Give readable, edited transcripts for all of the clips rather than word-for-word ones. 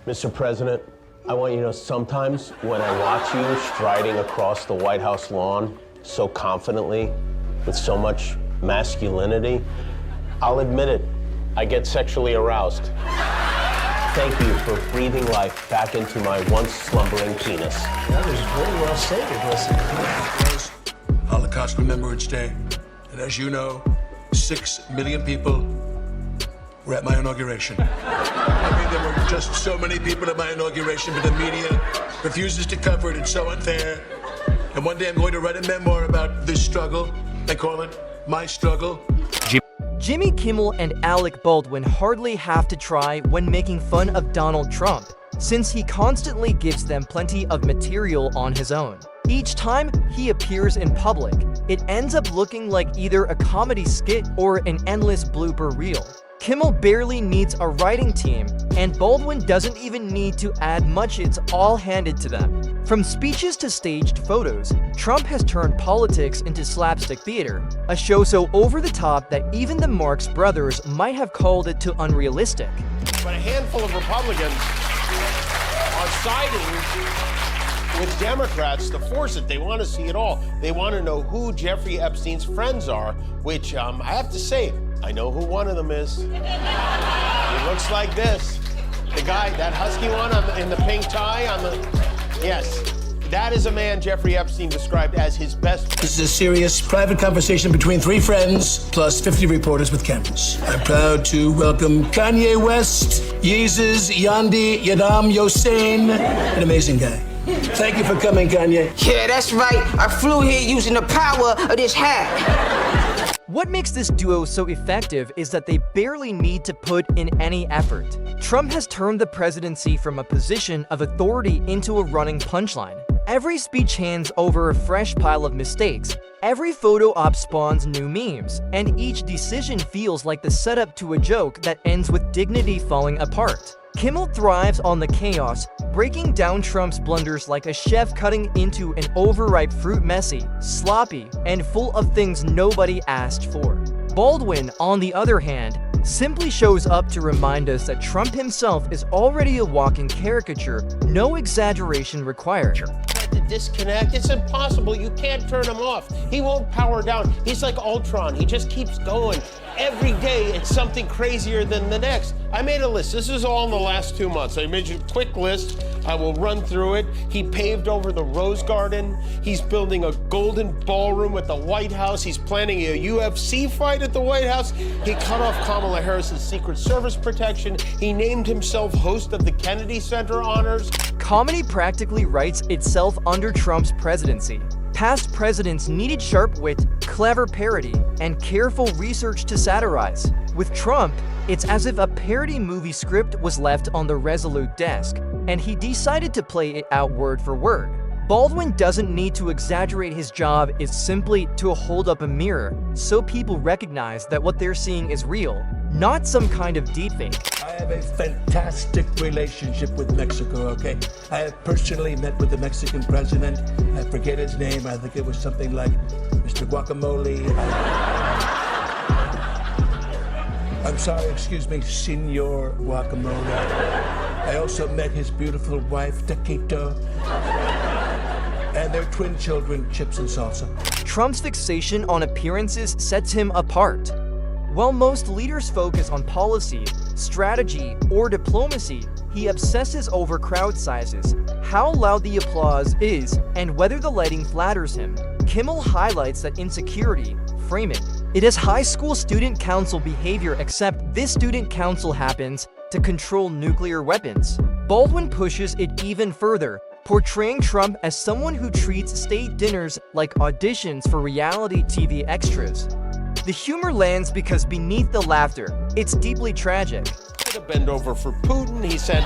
Mr. President, I want you to know sometimes when I watch you striding across the White House lawn so confidently, with so much masculinity, I'll admit it, I get sexually aroused. Thank you for breathing life back into my once slumbering penis. That was very well stated, listen. Holocaust Remembrance Day. And as you know, 6 million people were at my inauguration. I mean, there were just so many people at my inauguration, but the media refuses to cover it. It's so unfair. And one day I'm going to write a memoir about this struggle. I call it My Struggle. Jimmy Kimmel and Alec Baldwin hardly have to try when making fun of Donald Trump, since he constantly gives them plenty of material on his own. Each time he appears in public, it ends up looking like either a comedy skit or an endless blooper reel. Kimmel barely needs a writing team, and Baldwin doesn't even need to add much, it's all handed to them. From speeches to staged photos, Trump has turned politics into slapstick theater, a show so over the top that even the Marx Brothers might have called it too unrealistic. But a handful of Republicans are siding with Democrats to force it. They want to see it all. They want to know who Jeffrey Epstein's friends are, which I have to say, I know who one of them is. He looks like this. The guy, that husky one in the pink tie yes. That is a man Jeffrey Epstein described as his best friend. This is a serious private conversation between 3 friends plus 50 reporters with cameras. I'm proud to welcome Kanye West, Yeezus, Yandi, Yadam, Yosain, an amazing guy. Thank you for coming, Kanye. Yeah, that's right. I flew here using the power of this hat. What makes this duo so effective is that they barely need to put in any effort. Trump has turned the presidency from a position of authority into a running punchline. Every speech hands over a fresh pile of mistakes, every photo op spawns new memes, and each decision feels like the setup to a joke that ends with dignity falling apart. Kimmel thrives on the chaos, breaking down Trump's blunders like a chef cutting into an overripe fruit, messy, sloppy, and full of things nobody asked for. Baldwin, on the other hand, simply shows up to remind us that Trump himself is already a walking caricature, no exaggeration required. To disconnect, it's impossible. You can't turn him off. He won't power down. He's like Ultron. He just keeps going. Every day, it's something crazier than the next. I made a list. This is all in the last 2 months. I made you a quick list. I will run through it. He paved over the Rose Garden. He's building a golden ballroom at the White House. He's planning a UFC fight at the White House. He cut off Kamala Harris's Secret Service protection. He named himself host of the Kennedy Center honors. Comedy practically writes itself under Trump's presidency. Past presidents needed sharp wit, clever parody, and careful research to satirize. With Trump, it's as if a parody movie script was left on the Resolute desk, and he decided to play it out word for word. Baldwin doesn't need to exaggerate. His job is simply to hold up a mirror so people recognize that what they're seeing is real, not some kind of deepfake. I have a fantastic relationship with Mexico, okay? I have personally met with the Mexican president. I forget his name. I think it was something like Mr. Guacamole. I'm sorry, excuse me, Senor Guacamole. I also met his beautiful wife, Taquito, and their twin children, Chips and Salsa. Trump's fixation on appearances sets him apart. While most leaders focus on policy, strategy, or diplomacy, he obsesses over crowd sizes, how loud the applause is, and whether the lighting flatters him. Kimmel highlights that insecurity, framing it as high school student council behavior, except this student council happens to control nuclear weapons. Baldwin pushes it even further, portraying Trump as someone who treats state dinners like auditions for reality TV extras. The humor lands because beneath the laughter, it's deeply tragic. To bend over for Putin. He sent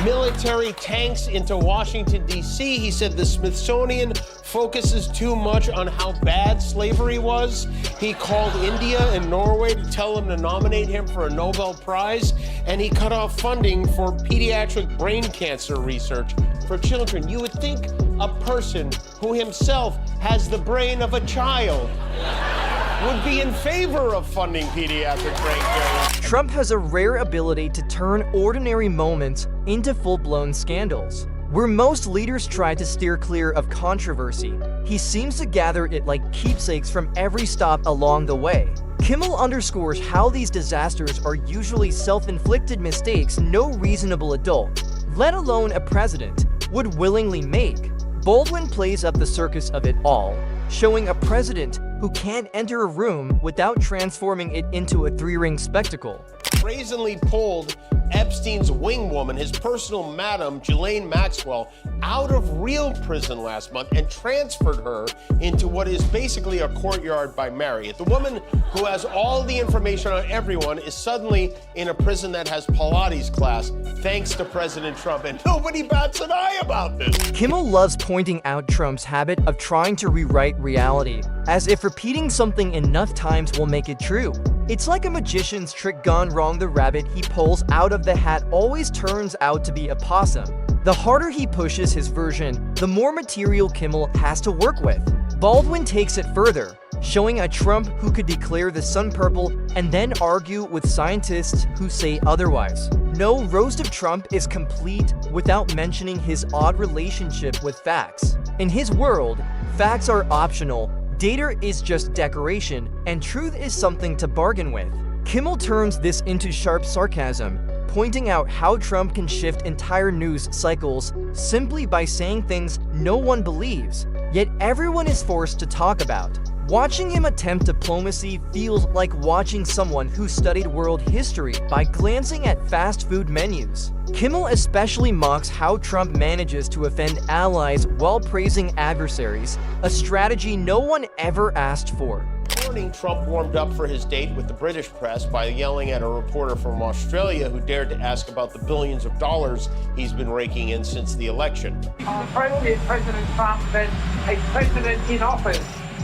military tanks into Washington, D.C. He said the Smithsonian focuses too much on how bad slavery was. He called India and Norway to tell them to nominate him for a Nobel Prize. And he cut off funding for pediatric brain cancer research for children. You would think a person who himself has the brain of a child would be in favor of funding pediatric brain cancer. Trump has a rare ability to turn ordinary moments into full-blown scandals. Where most leaders try to steer clear of controversy, he seems to gather it like keepsakes from every stop along the way. Kimmel underscores how these disasters are usually self-inflicted mistakes no reasonable adult, let alone a president, would willingly make. Baldwin plays up the circus of it all, showing a president who can't enter a room without transforming it into a three-ring spectacle. Brazenly pulled Epstein's wing woman, his personal madam, Ghislaine Maxwell, out of real prison last month and transferred her into what is basically a courtyard by Marriott. The woman who has all the information on everyone is suddenly in a prison that has Pilates class, thanks to President Trump, and nobody bats an eye about this. Kimmel loves pointing out Trump's habit of trying to rewrite reality, as if repeating something enough times will make it true. It's like a magician's trick gone wrong. The rabbit he pulls out of the hat always turns out to be a possum. The harder he pushes his version, the more material Kimmel has to work with. Baldwin takes it further, showing a Trump who could declare the sun purple and then argue with scientists who say otherwise. No roast of Trump is complete without mentioning his odd relationship with facts. In his world, facts are optional, data is just decoration, and truth is something to bargain with. Kimmel turns this into sharp sarcasm, pointing out how Trump can shift entire news cycles simply by saying things no one believes, yet everyone is forced to talk about. Watching him attempt diplomacy feels like watching someone who studied world history by glancing at fast food menus. Kimmel especially mocks how Trump manages to offend allies while praising adversaries, a strategy no one ever asked for. This morning, Trump warmed up for his date with the British press by yelling at a reporter from Australia who dared to ask about the billions of dollars he's been raking in since the election. President Trump that a president in office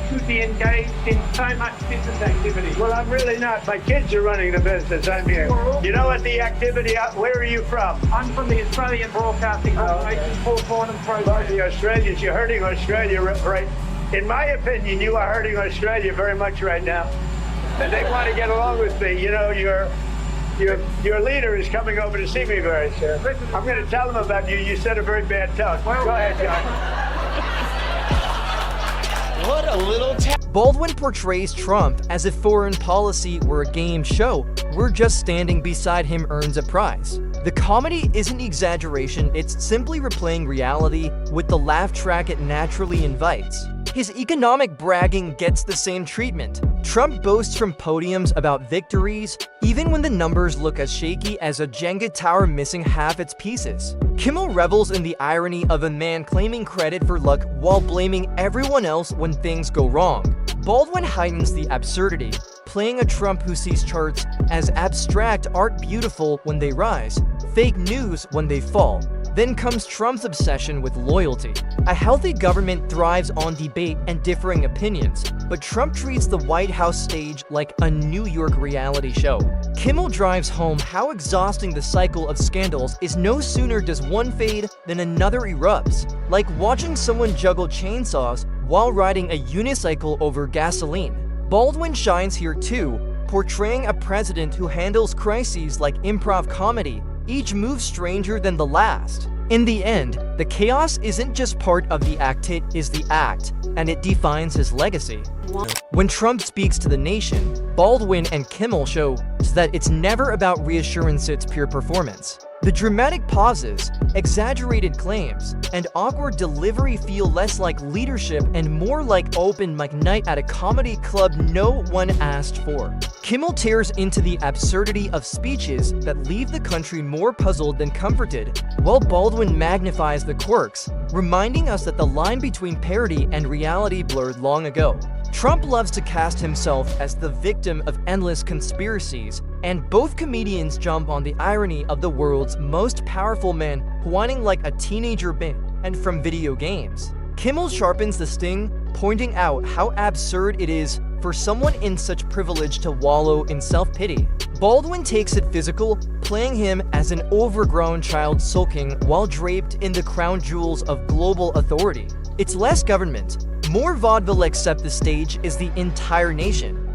should be engaged in so much business activity. Well, I'm really not. My kids are running the business. I'm here. You know what the activity, where are you from? I'm from the Australian Broadcasting Corporation, Port Barnum program. The Australians, you're hurting Australia, right? In my opinion, you are hurting Australia very much right now. And they want to get along with me. You know, your leader is coming over to see me very soon. I'm going to tell him about you. You set a very bad tone. Go ahead, John. What a little Baldwin portrays Trump as if foreign policy were a game show where just standing beside him earns a prize. The comedy isn't exaggeration, it's simply replaying reality with the laugh track it naturally invites. His economic bragging gets the same treatment. Trump boasts from podiums about victories, even when the numbers look as shaky as a Jenga tower missing half its pieces. Kimmel revels in the irony of a man claiming credit for luck while blaming everyone else when things go wrong. Baldwin heightens the absurdity, playing a Trump who sees charts as abstract art beautiful when they rise, fake news when they fall. Then comes Trump's obsession with loyalty. A healthy government thrives on debate and differing opinions, but Trump treats the White House stage like a New York reality show. Kimmel drives home how exhausting the cycle of scandals is. No sooner does one fade than another erupts, like watching someone juggle chainsaws while riding a unicycle over gasoline. Baldwin shines here too, portraying a president who handles crises like improv comedy, each move stranger than the last. In the end, the chaos isn't just part of the act, it is the act, and it defines his legacy. When Trump speaks to the nation, Baldwin and Kimmel show that it's never about reassurance, it's pure performance. The dramatic pauses, exaggerated claims, and awkward delivery feel less like leadership and more like open mic night at a comedy club no one asked for. Kimmel tears into the absurdity of speeches that leave the country more puzzled than comforted, while Baldwin magnifies the quirks, reminding us that the line between parody and reality blurred long ago. Trump loves to cast himself as the victim of endless conspiracies, and both comedians jump on the irony of the world's most powerful man whining like a teenager banned from video games. Kimmel sharpens the sting, pointing out how absurd it is for someone in such privilege to wallow in self-pity. Baldwin takes it physical, playing him as an overgrown child sulking while draped in the crown jewels of global authority. It's less government, more vaudeville, except the stage is the entire nation.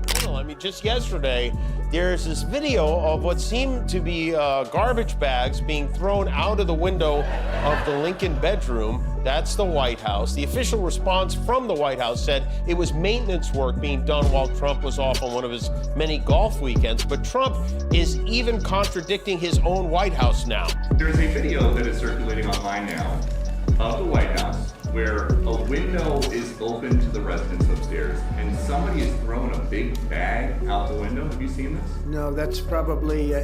just yesterday, there's this video of what seemed to be garbage bags being thrown out of the window of the Lincoln bedroom. That's the White House. The official response from the White House said it was maintenance work being done while Trump was off on one of his many golf weekends. But Trump is even contradicting his own White House now. There's a video that is circulating online now of the White House where a window is open to the residents upstairs and somebody has thrown a big bag out the window. Have you seen this? No, that's probably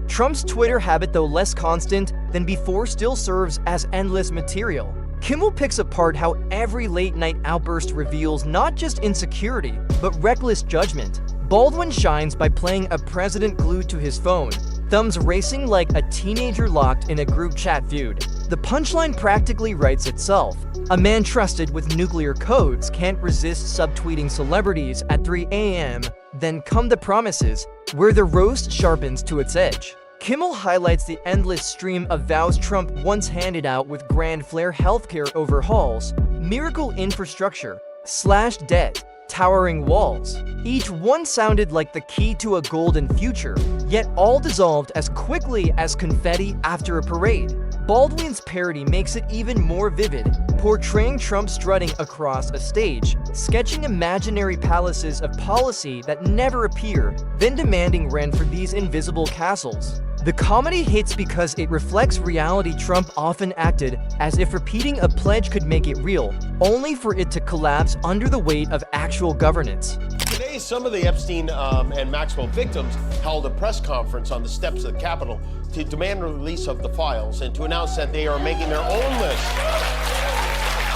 Trump's Twitter habit, though less constant than before, still serves as endless material. Kimmel picks apart how every late-night outburst reveals not just insecurity, but reckless judgment. Baldwin shines by playing a president glued to his phone, thumbs racing like a teenager locked in a group chat feud. The punchline practically writes itself. A man trusted with nuclear codes can't resist subtweeting celebrities at 3 a.m. Then come the promises, where the roast sharpens to its edge. Kimmel highlights the endless stream of vows Trump once handed out with grand flair healthcare overhauls, miracle infrastructure, slashed debt, towering walls. Each one sounded like the key to a golden future, yet all dissolved as quickly as confetti after a parade. Baldwin's parody makes it even more vivid, portraying Trump strutting across a stage, sketching imaginary palaces of policy that never appear, then demanding rent for these invisible castles. The comedy hits because it reflects reality. Trump often acted as if repeating a pledge could make it real, only for it to collapse under the weight of actual governance. Today, some of the Epstein and Maxwell victims held a press conference on the steps of the Capitol to demand the release of the files and to announce that they are making their own list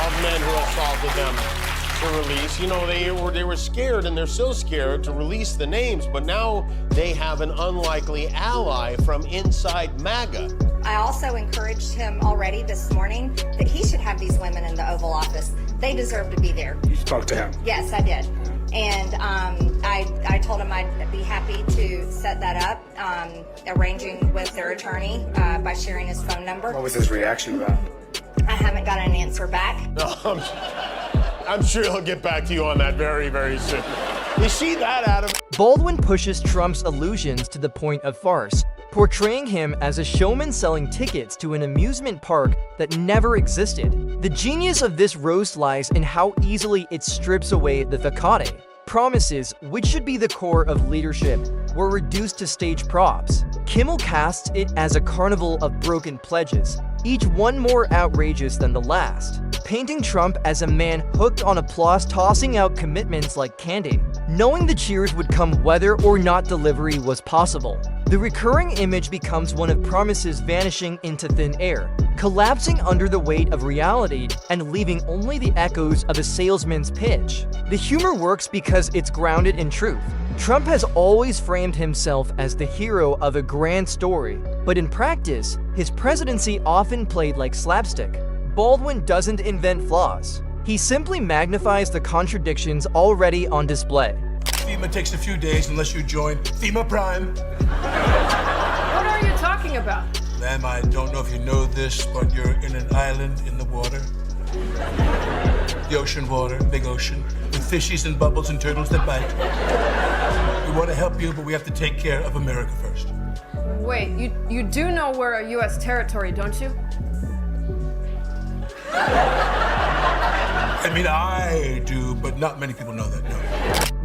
of men who assaulted them to release. You know, they were scared, and they're so scared to release the names, but now they have an unlikely ally from inside MAGA. I also encouraged him already this morning that he should have these women in the Oval Office. They deserve to be there. You spoke to him? Yes, I did. And I told him I'd be happy to set that up, arranging with their attorney by sharing his phone number. What was his reaction about? I haven't got an answer back. I'm sure he'll get back to you on that very, very soon. You see that, Adam? Baldwin pushes Trump's illusions to the point of farce, portraying him as a showman selling tickets to an amusement park that never existed. The genius of this roast lies in how easily it strips away the facade. Promises, which should be the core of leadership, were reduced to stage props. Kimmel casts it as a carnival of broken pledges, each one more outrageous than the last, painting Trump as a man hooked on applause, tossing out commitments like candy, knowing the cheers would come whether or not delivery was possible. The recurring image becomes one of promises vanishing into thin air, collapsing under the weight of reality and leaving only the echoes of a salesman's pitch. The humor works because it's grounded in truth. Trump has always framed himself as the hero of a grand story, but in practice, his presidency often played like slapstick. Baldwin doesn't invent flaws. He simply magnifies the contradictions already on display. FEMA takes a few days unless you join FEMA Prime. What are you talking about? Ma'am, I don't know if you know this, but you're in an island in the water. The ocean water, big ocean, with fishies and bubbles and turtles that bite. We want to help you, but we have to take care of America first. Wait, you do know we're a U.S. territory, don't you? I mean, I do, but not many people know that, no.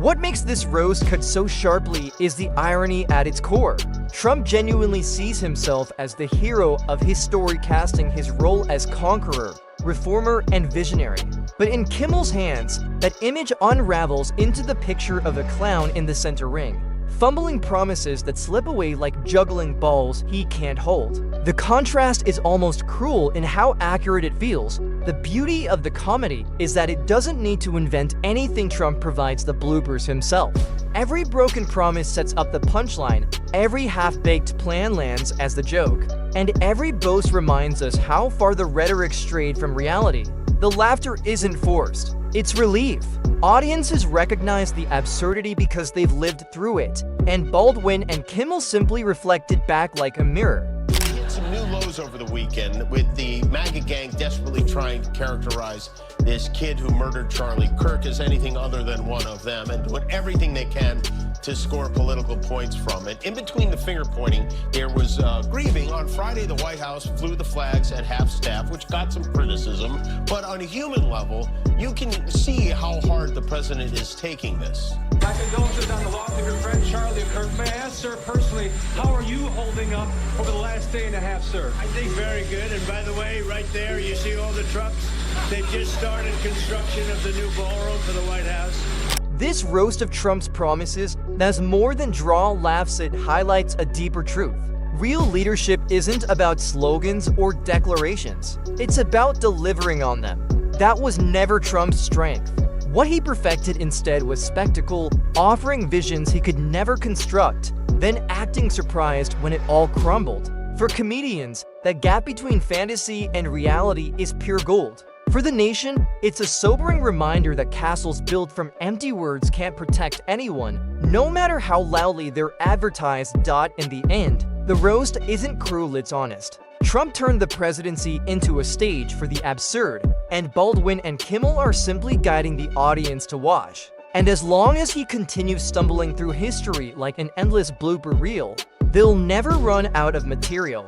What makes this roast cut so sharply is the irony at its core. Trump genuinely sees himself as the hero of his story, casting his role as conqueror, reformer, and visionary. But in Kimmel's hands, that image unravels into the picture of a clown in the center ring, fumbling promises that slip away like juggling balls he can't hold. The contrast is almost cruel in how accurate it feels. The beauty of the comedy is that it doesn't need to invent anything. Trump provides the bloopers himself. Every broken promise sets up the punchline, every half-baked plan lands as the joke, and every boast reminds us how far the rhetoric strayed from reality. The laughter isn't forced, it's relief. Audiences recognize the absurdity because they've lived through it, and Baldwin and Kimmel simply reflect it back like a mirror. Some new lows news over the weekend with the MAGA gang desperately trying to characterize this kid who murdered Charlie Kirk as anything other than one of them and doing everything they can to score political points from it. In between the finger pointing, there was grieving. On Friday, the White House flew the flags at half-staff, which got some criticism. But on a human level, you can see how hard the president is taking this. My condolences on the loss of your friend Charlie Kirk. May I ask, sir, personally, how are you holding up over the last day and a half, sir? I think very good. And by the way, right there, you see all the trucks? They've just started construction of the new ballroom for the White House. This roast of Trump's promises does more than draw laughs. It highlights a deeper truth. Real leadership isn't about slogans or declarations. It's about delivering on them. That was never Trump's strength. What he perfected instead was spectacle, offering visions he could never construct, then acting surprised when it all crumbled. For comedians, that gap between fantasy and reality is pure gold. For the nation, it's a sobering reminder that castles built from empty words can't protect anyone, no matter how loudly they're advertised. In the end, the roast isn't cruel, it's honest. Trump turned the presidency into a stage for the absurd, and Baldwin and Kimmel are simply guiding the audience to watch. And as long as he continues stumbling through history like an endless blooper reel, they'll never run out of material.